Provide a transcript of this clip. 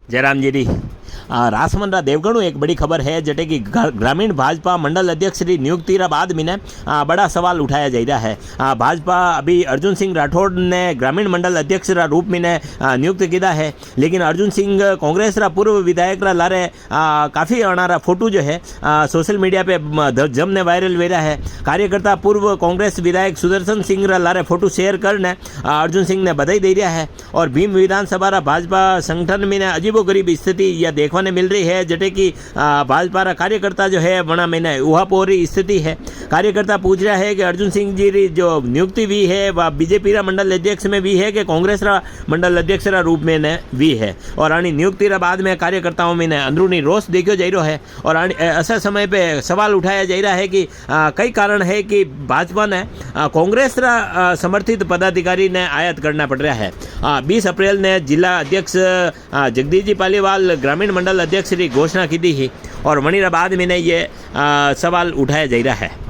जयराम जी रासमंद्रा देवगणु एक बड़ी खबर है जटे कि ग्रामीण भाजपा मंडल अध्यक्ष की नियुक्ति रा बाद में बड़ा सवाल उठाया जा रहा है। भाजपा अभी अर्जुन सिंह राठौड़ ने ग्रामीण मंडल अध्यक्ष रा रूप में नियुक्त किया है, लेकिन अर्जुन सिंह कांग्रेस रा पूर्व विधायक रा लारे काफ़ी अनारा फोटो जो है सोशल मीडिया पे जमने वायरल हो रहा है। कार्यकर्ता पूर्व कांग्रेस विधायक सुदर्शन सिंह रा लारे फोटो शेयर करने अर्जुन सिंह ने बधाई दे रहा है और भीम विधानसभा रा भाजपा संगठन में अजीबोगरीब स्थिति यह देखने मिल रही है जटे कि भाजपा कार्यकर्ता जो है बड़ा महीना उहापोरी स्थिति है। कार्यकर्ता पूछ रहा है कि अर्जुन सिंह जी जो नियुक्ति भी है वह बीजेपी रा मंडल अध्यक्ष में भी है कि कांग्रेस रा मंडल अध्यक्ष रा रूप में भी है और आनी नियुक्ति रा बाद में कार्यकर्ताओं में अंदरूनी रोष देखो जा रहा है और ऐसा समय पे सवाल उठाया जा रहा है कि कई कारण है कि भाजपा ने कांग्रेस रा समर्थित पदाधिकारी ने आयात करना पड़ रहा है। 20 अप्रैल ने जिला अध्यक्ष जगदीश जी पालीवाल ग्रामीण मंडल अध्यक्ष की घोषणा की थी और वहीं बाद में ये सवाल उठाया जा रहा है।